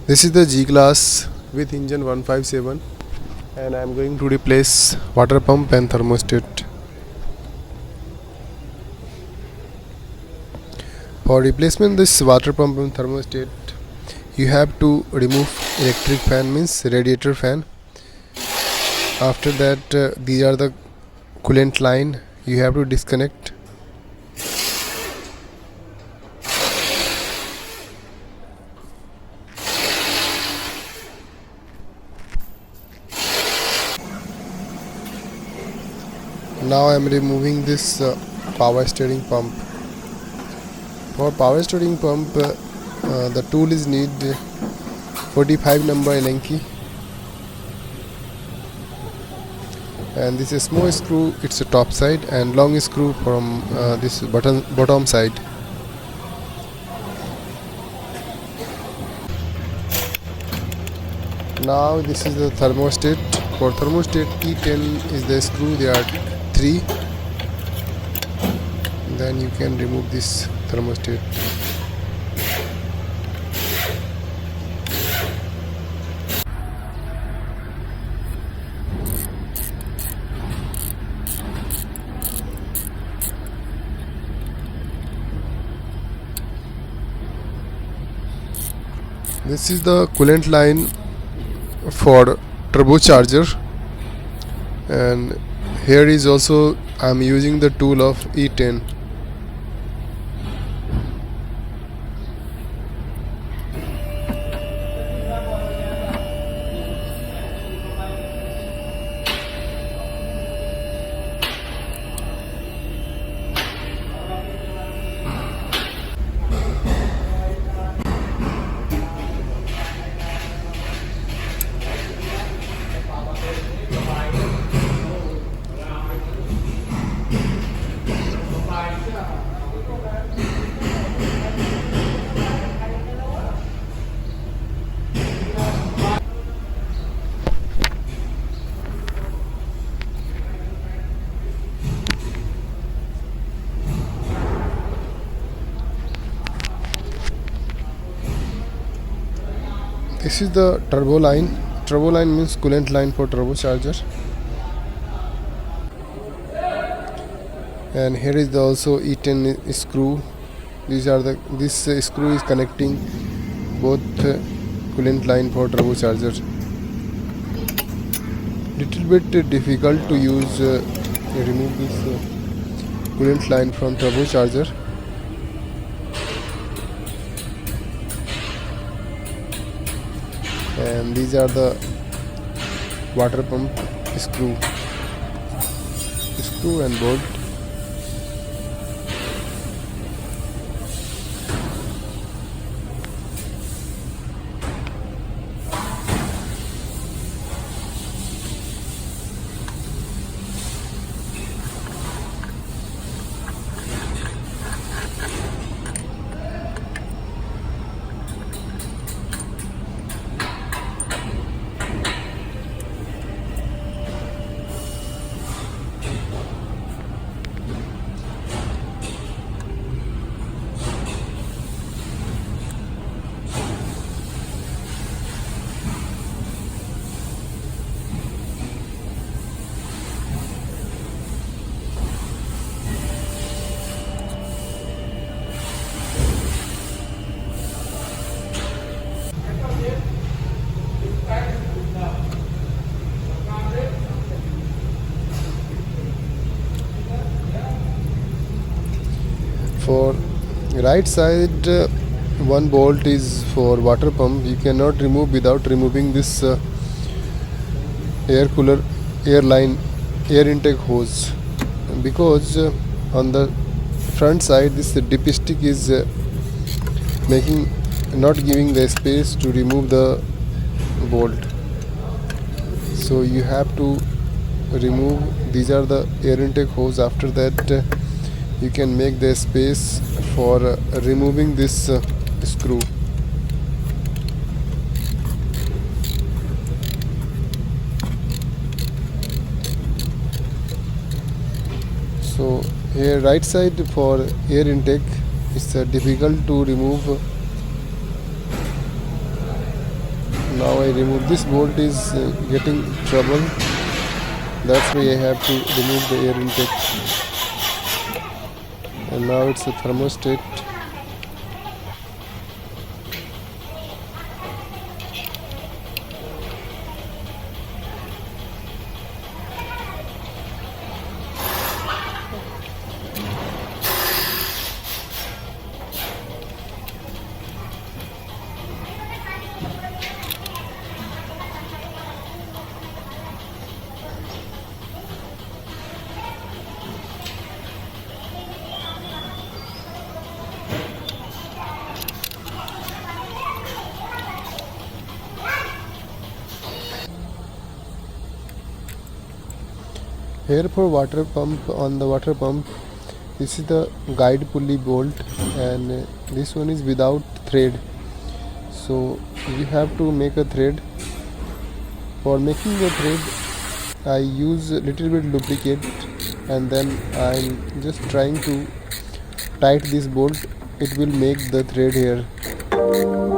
This is the G class with engine 157, and I am going to replace water pump and thermostat. For replacement this water pump and thermostat, you have to remove electric fan, means radiator fan. After that these are the coolant line, you have to disconnect. Now I am removing this power steering pump. For power steering pump, the tool is need 45 number Allen key, and this is small screw, it's a top side, and long screw from this bottom side. Now this is the thermostat. For thermostat E10 is the screw, there are 3. Then you can remove this thermostat. This is the coolant line for turbocharger, and here is also I am using the tool of E10. This is the turbo line. Turbo line means coolant line for turbocharger. And here is the also E10 screw. This screw is connecting both coolant line for turbocharger. Little bit difficult to use remove this coolant line from turbocharger. And these are the water pump screw and bolt. For right side, one bolt is for water pump. You cannot remove without removing this air cooler, air intake hose, because on the front side this dipstick is not giving the space to remove the bolt. So you have to remove. These are the air intake hose. After that you can make the space for removing this screw. So here right side for air intake, it's difficult to remove now I remove this bolt is getting trouble, that's why I have to remove the air intake. And now it's a thermostat. Here for water pump, on the water pump, this is the guide pulley bolt, and this one is without thread, so you have to make a thread. For making the thread I use a little bit lubricant, and then I'm just trying to tight this bolt. It will make the thread here.